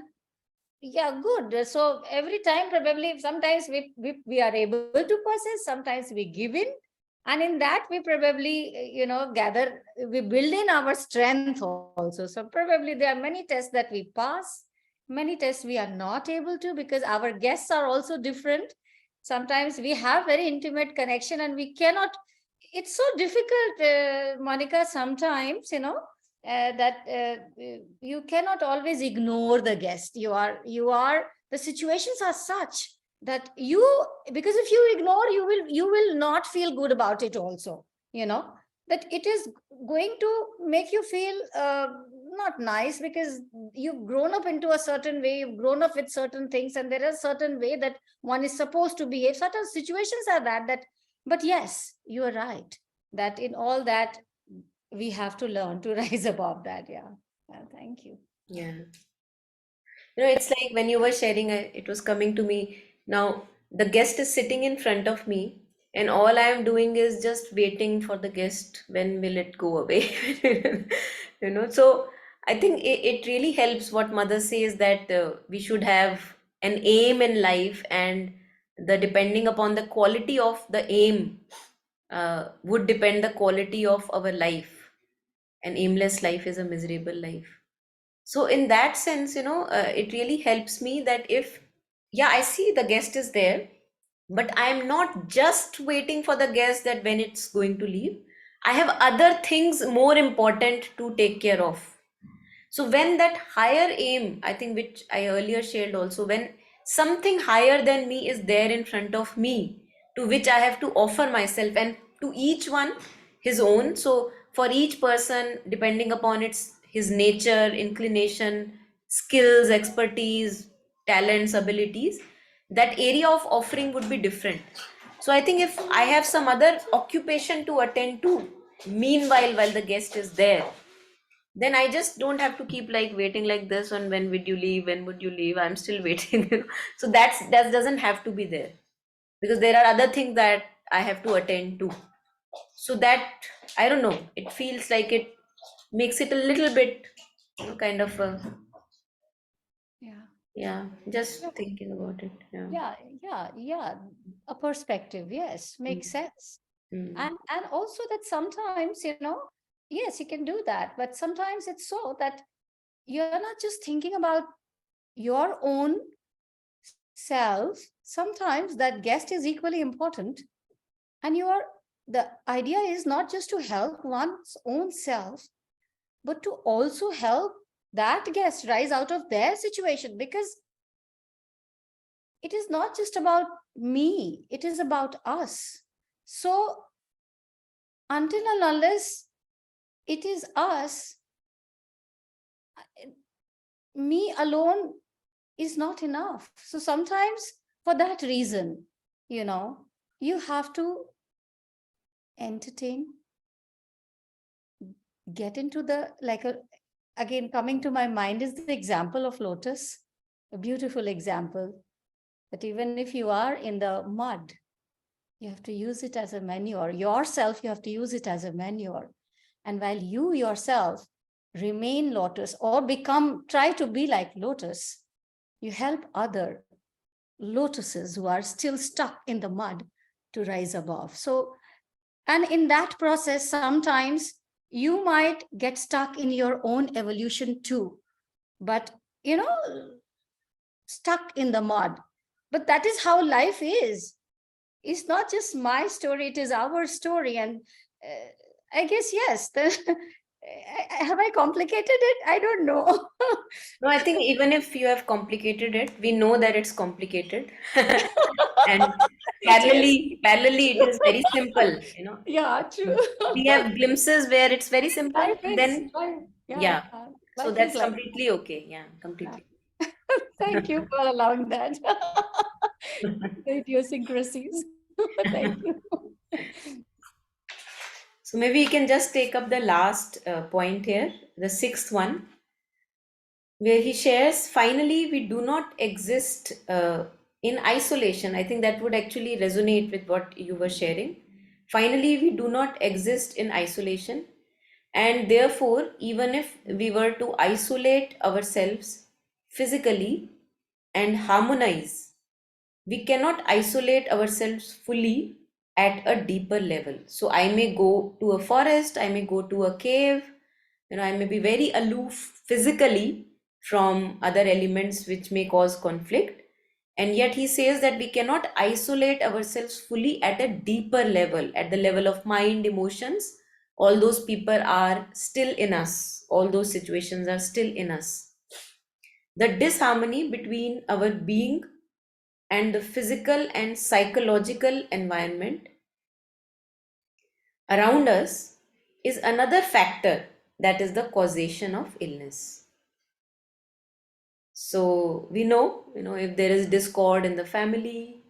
yeah, good. So every time, probably sometimes we are able to persist, sometimes we give in, and in that we probably we build in our strength also. So probably there are many tests that we pass, many tests we are not able to, because our guests are also different. Sometimes we have very intimate connection and we cannot. It's so difficult, Monica, sometimes that you cannot always ignore the guest. The situations are such that because if you ignore, you will not feel good about it also, that it is going to make you feel not nice, because you've grown up into a certain way, you've grown up with certain things, and there is a certain way that one is supposed to behave. Certain situations are that, but yes, you are right, that in all that we have to learn to rise above that. Yeah. Thank you. Yeah. It's like when you were sharing, it was coming to me. Now, the guest is sitting in front of me, and all I am doing is just waiting for the guest. When will it go away? So I think it really helps what Mother says, that we should have an aim in life, and depending upon the quality of the aim would depend the quality of our life. An aimless life is a miserable life. So in that sense, it really helps me that if, yeah, I see the guest is there, but I'm not just waiting for the guest that when it's going to leave. I have other things more important to take care of. So when that higher aim, I think, which I earlier shared also, when something higher than me is there in front of me, to which I have to offer myself, and to each one his own. So for each person, depending upon his nature, inclination, skills, expertise, talents, abilities, that area of offering would be different. So I think if I have some other occupation to attend to, meanwhile, while the guest is there, then I just don't have to keep like waiting like this, and when would you leave, when would you leave, I'm still waiting. So that doesn't have to be there, because there are other things that I have to attend to. So that, I don't know, it feels like it makes it a little bit kind of Yeah. yeah, just thinking about it. Yeah. A perspective, yes, makes sense. Mm. And also that sometimes, yes, you can do that, but sometimes it's so that you're not just thinking about your own self. Sometimes that guest is equally important, and the idea is not just to help one's own self, but to also help that guest rise out of their situation, because it is not just about me, it is about us. So until and unless it is us, me alone is not enough. So sometimes for that reason, you have to entertain, get into the, again, coming to my mind is the example of lotus, a beautiful example, that even if you are in the mud, you have to use it as a manure. Yourself, you have to use it as a manure. And while you yourself remain lotus or try to be like lotus, you help other lotuses who are still stuck in the mud to rise above. So, and in that process, sometimes you might get stuck in your own evolution too, but, stuck in the mud. But that is how life is. It's not just my story, it is our story. And I guess, yes, have I complicated it? I don't know. No, I think even if you have complicated it, we know that it's complicated. And Yes, parallelly, it true. is very simple, Yeah, true. We have glimpses where it's very simple, Life and is then, life. Yeah, yeah. So life is that's like completely okay. Yeah, that. completely. Thank you for allowing that. The idiosyncrasies. Thank you. So maybe you can just take up the last point here, the sixth one, where he shares, finally, we do not exist in isolation. I think that would actually resonate with what you were sharing. Finally, we do not exist in isolation. And therefore, even if we were to isolate ourselves physically and harmonize, we cannot isolate ourselves fully at a deeper level. So I may go to a forest, I may go to a cave, I may be very aloof physically from other elements which may cause conflict. And yet he says that we cannot isolate ourselves fully at a deeper level, at the level of mind, emotions. All those people are still in us, all those situations are still in us. The disharmony between our being and the physical and psychological environment around us is another factor that is the causation of illness. So we know, if there is discord in the family,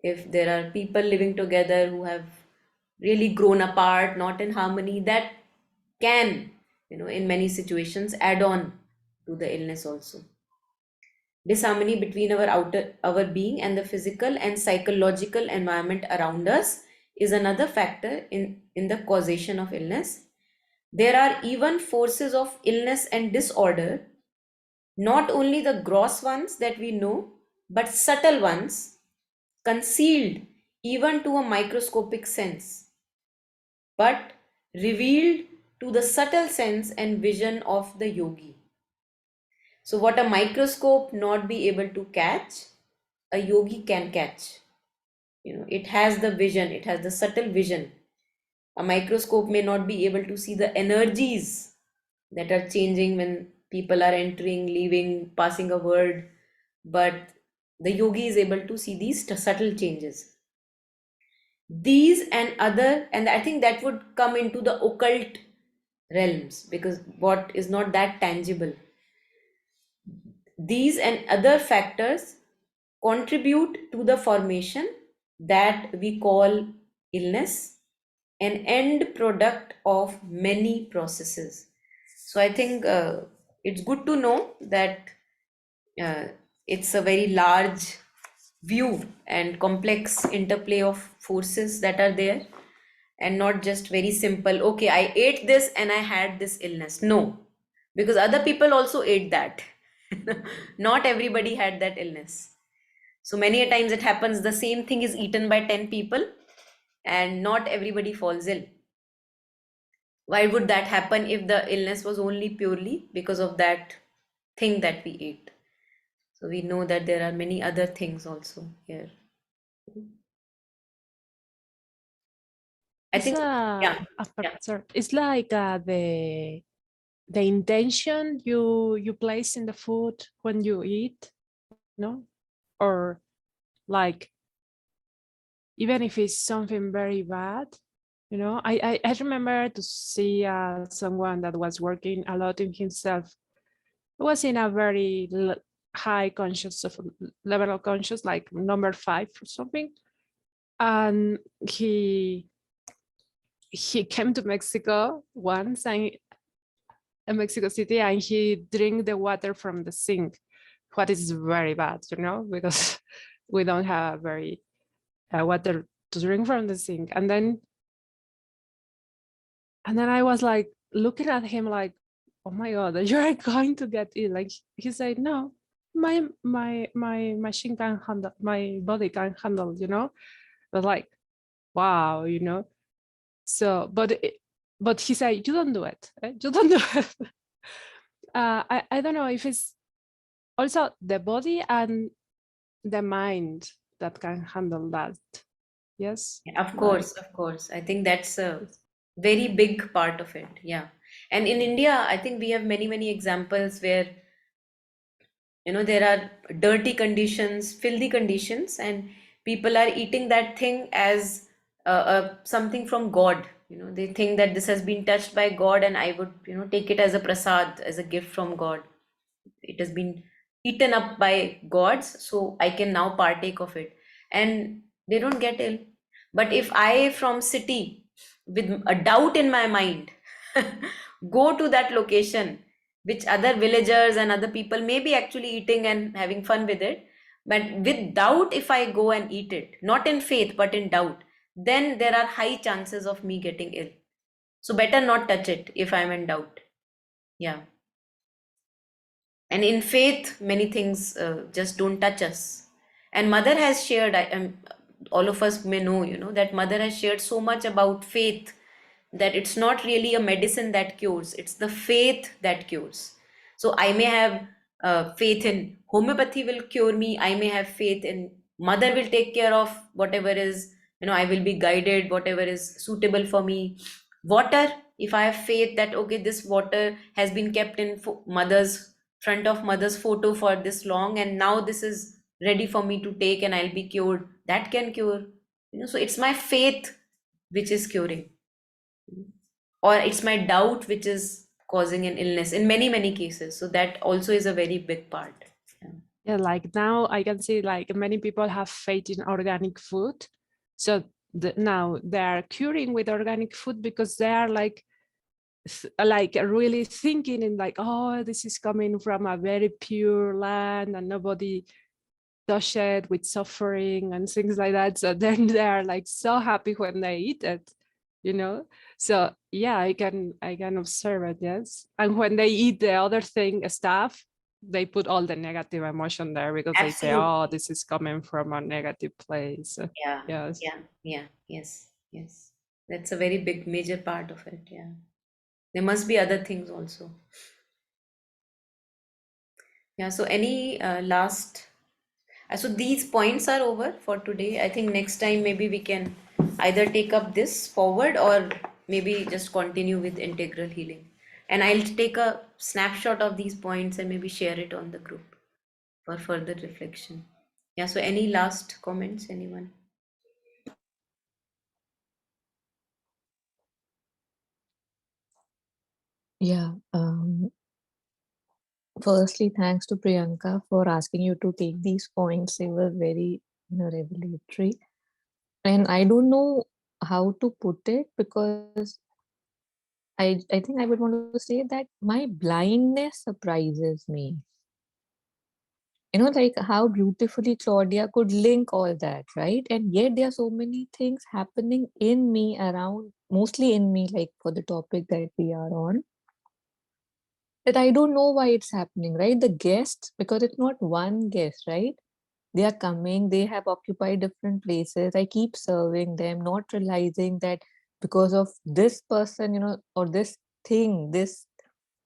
if there are people living together who have really grown apart, not in harmony, that can, in many situations add on to the illness also. Disharmony between our being and the physical and psychological environment around us is another factor in the causation of illness. There are even forces of illness and disorder, not only the gross ones that we know, but subtle ones, concealed even to a microscopic sense, but revealed to the subtle sense and vision of the yogi. So, what a microscope not be able to catch, a yogi can catch. It has the vision, it has the subtle vision. A microscope may not be able to see the energies that are changing when people are entering, leaving, passing a word, but the yogi is able to see these subtle changes. These and other, and I think that would come into the occult realms, because what is not that tangible. These and other factors contribute to the formation that we call illness, an end product of many processes. So I think it's good to know that uh, it's a very large view and complex interplay of forces that are there, and not just very simple, okay, I ate this and I had this illness. No, because other people also ate that. Not everybody had that illness. So many a times it happens the same thing is eaten by 10 people and not everybody falls ill. Why would that happen if the illness was only purely because of that thing that we ate? So we know that there are many other things also here. I It's think, yeah, yeah. sorry. It's like the intention you place in the food when you eat, no? Or like even if it's something very bad, You know, I remember to see someone that was working a lot in himself. He was in a very high conscious of level of conscious, like number 5 or something. And he came to Mexico once, and in Mexico City, and he drank the water from the sink, what is very bad, you know, because we don't have very water to drink from the sink. And then I was like looking at him like, oh my God, you're going to get ill. Like he said, no, my machine can handle, my body can handle, you know. But like, wow, you know. So, but he said, you don't do it. You don't do it. I don't know if it's also the body and the mind that can handle that. Yes. Yeah, of Like, course, of course. I think that's a very big part of it. Yeah. And in India, I think we have many, many examples where, you know, there are dirty conditions, filthy conditions, and people are eating that thing as something from God. You know, they think that this has been touched by God, and I would, you know, take it as a prasad, as a gift from God. It has been eaten up by gods, so I can now partake of it. And they don't get ill. But if I from city with a doubt in my mind go to that location, which other villagers and other people may be actually eating and having fun with it, but with doubt, if I go and eat it, not in faith but in doubt, then there are high chances of me getting ill. So better not touch it if I'm in doubt. Yeah. And in faith, many things just don't touch us. And Mother has shared, all of us may know, you know, that Mother has shared so much about faith, that it's not really a medicine that cures, it's the faith that cures. So I may have faith in homeopathy will cure me, I may have faith in Mother will take care of whatever is, you know, I will be guided, whatever is suitable for me. Water, if I have faith that, okay, this water has been kept in Mother's front of Mother's photo for this long, and now this is ready for me to take and I'll be cured, that can cure. You know, so it's my faith which is curing, or it's my doubt which is causing an illness in many, many cases. So that also is a very big part. Yeah. yeah, like now I can see like many people have faith in organic food. So now they are curing with organic food because they are like really thinking in like, oh, this is coming from a very pure land and nobody touch it with suffering and things like that. So then they are like so happy when they eat it, you know. So yeah, I can observe it. Yes. And when they eat the other thing stuff, they put all the negative emotion there because they say, Absolutely. oh, this is coming from a negative place. Yeah, Yes. yeah, yes, yes. That's a very big major part of it. Yeah. There must be other things also. Yeah, so any last so these points are over for today. I think next time maybe we can either take up this forward or maybe just continue with integral healing. And I'll take a snapshot of these points and maybe share it on the group for further reflection. Yeah, so any last comments, anyone? Yeah. Firstly, thanks to Priyanka for asking you to take these points. They were very, revelatory. And I don't know how to put it because I think I would want to say that my blindness surprises me. Like how beautifully Claudia could link all that, right? And yet there are so many things happening in me around, mostly in me, like for the topic that we are on, that I don't know why it's happening, right? The guests, because it's not one guest, right? They are coming, they have occupied different places. I keep serving them, not realizing that because of this person, or this thing, this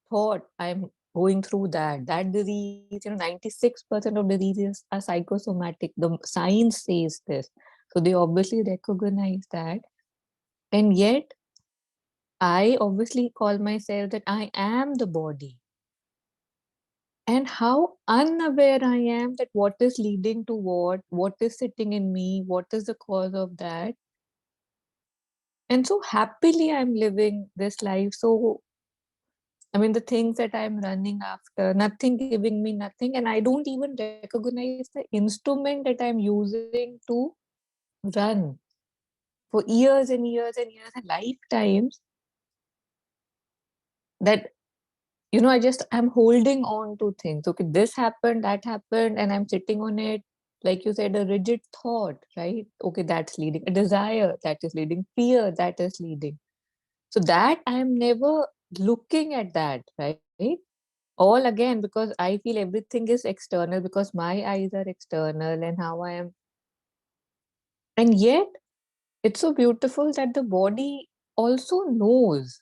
thought, I'm going through that disease, 96% of diseases are psychosomatic. The science says this. So they obviously recognize that. And yet, I obviously call myself that I am the body. And how unaware I am that what is leading to what is sitting in me, what is the cause of that. And so happily I'm living this life. So, I mean, the things that I'm running after, nothing giving me nothing. And I don't even recognize the instrument that I'm using to run for years and years and years and lifetimes, that, I'm holding on to things. Okay, this happened, that happened, and I'm sitting on it. Like you said, a rigid thought, right? Okay, that's leading. A desire, that is leading. Fear, that is leading. So that I am never looking at that, right? All again because I feel everything is external, because my eyes are external and how I am. And yet, it's so beautiful that the body also knows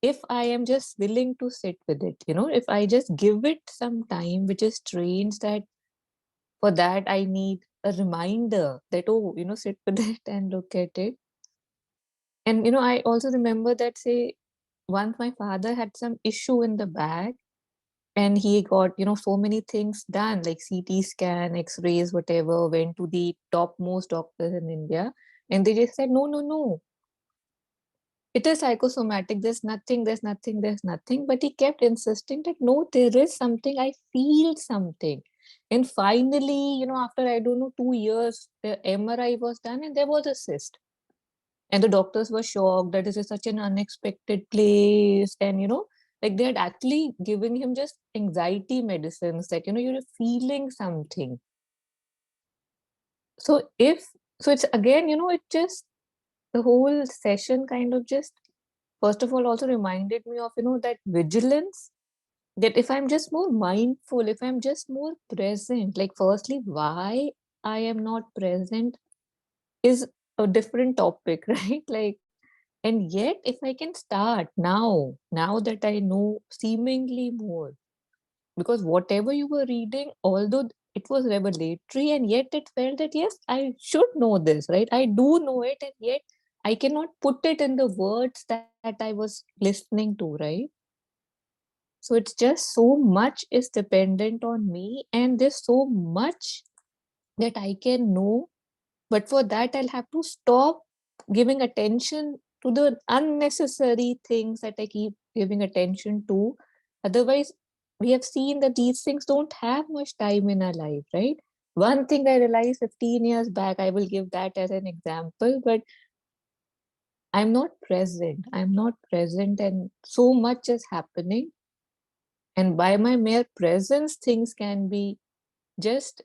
if I am just willing to sit with it, if I just give it some time, which is strange that for that I need a reminder that, oh, sit with it and look at it. And, I also remember that, say, once my father had some issue in the back and he got, so many things done, like CT scan, X-rays, whatever, went to the topmost doctors in India. And they just said, no, no, no, it is psychosomatic. There's nothing. But he kept insisting that no, there is something. I feel something. And finally, after I don't know, 2 years, the MRI was done and there was a cyst. And the doctors were shocked that this is such an unexpected place. And, like they had actually given him just anxiety medicines that, you're feeling something. So it's again, it just, the whole session kind of just, first of all, also reminded me of, that vigilance, that if I'm just more mindful, if I'm just more present, like firstly, why I am not present is a different topic, right? Like, and yet if I can start now that I know seemingly more, because whatever you were reading, although it was revelatory, and yet it felt that yes, I should know this, right? I do know it, and yet I cannot put it in the words that I was listening to, right? So it's just so much is dependent on me, and there's so much that I can know. But for that, I'll have to stop giving attention to the unnecessary things that I keep giving attention to. Otherwise, we have seen that these things don't have much time in our life, right? One thing I realized 15 years back, I will give that as an example, but I'm not present. I'm not present, and so much is happening. And by my mere presence, things can be just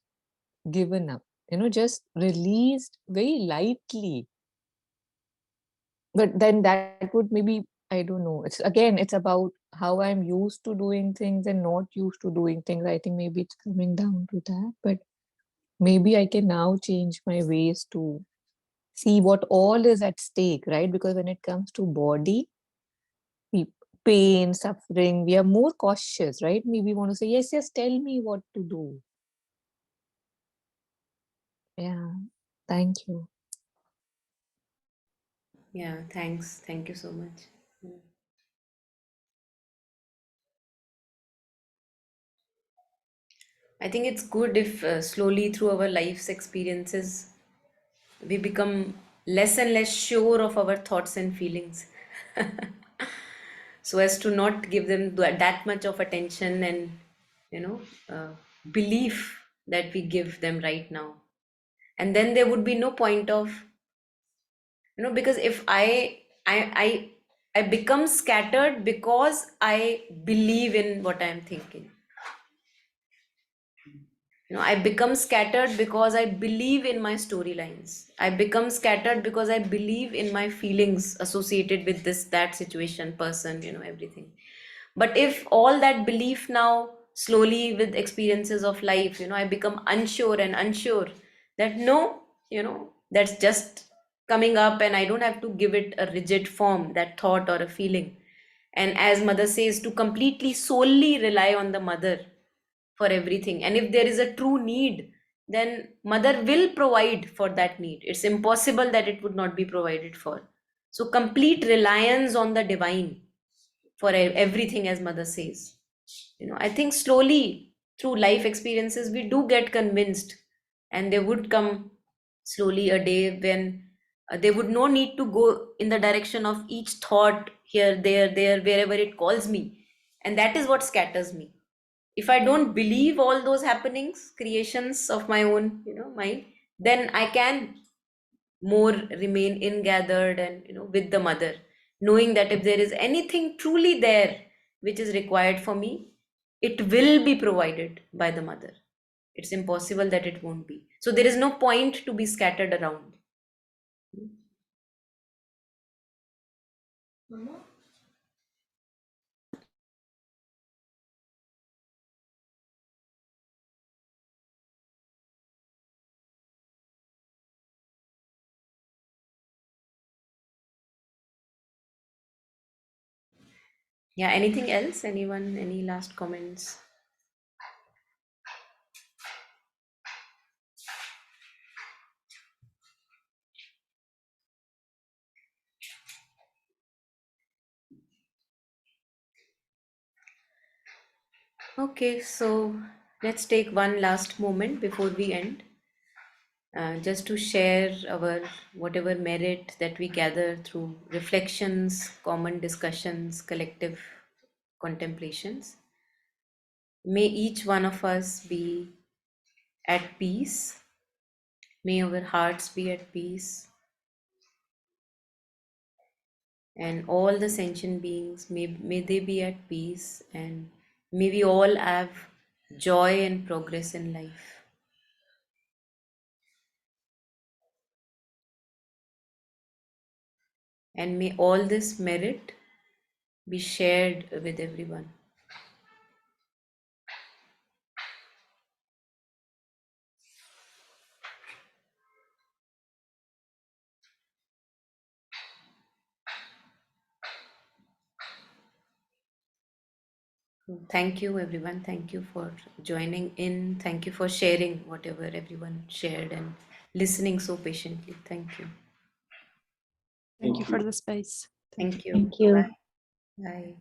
given up, just released very lightly. But then that would maybe, I don't know. It's about how I'm used to doing things and not used to doing things. I think maybe it's coming down to that. But maybe I can now change my ways to see what all is at stake, right? Because when it comes to body, we, pain, suffering, we are more cautious, right? Maybe we want to say, yes, yes, tell me what to do. Yeah. Thank you. Yeah, thanks. Thank you so much. I think it's good if slowly through our life's experiences, we become less and less sure of our thoughts and feelings. So as to not give them that much of attention and, you know, belief that we give them right now. And then there would be no point of, because if I become scattered because I believe in what I'm thinking. I become scattered because I believe in my storylines. I become scattered because I believe in my feelings associated with this, that situation, person, everything. But if all that belief now slowly with experiences of life, I become unsure and unsure that no, that's just coming up and I don't have to give it a rigid form, that thought or a feeling. And as mother says, to completely solely rely on the mother for everything. And if there is a true need, then mother will provide for that need. It's impossible that it would not be provided for. So complete reliance on the divine for everything, as mother says. I think slowly through life experiences we do get convinced, and there would come slowly a day when There would no need to go in the direction of each thought here, there, wherever it calls me. And that is what scatters me. If I don't believe all those happenings, creations of my own, mind, then I can more remain ingathered and, with the mother, knowing that if there is anything truly there which is required for me, it will be provided by the mother. It's impossible that it won't be. So there is no point to be scattered around. Yeah, anything else? Anyone, any last comments? Okay, so let's take one last moment before we end, just to share our whatever merit that we gather through reflections, common discussions, collective contemplations. May each one of us be at peace. May our hearts be at peace. And all the sentient beings, may they be at peace. And may we all have joy and progress in life. And may all this merit be shared with everyone. Thank you, everyone. Thank you for joining in. Thank you for sharing whatever everyone shared and listening so patiently. Thank you. Thank you for the space. Thank you. Thank you. Bye. Bye.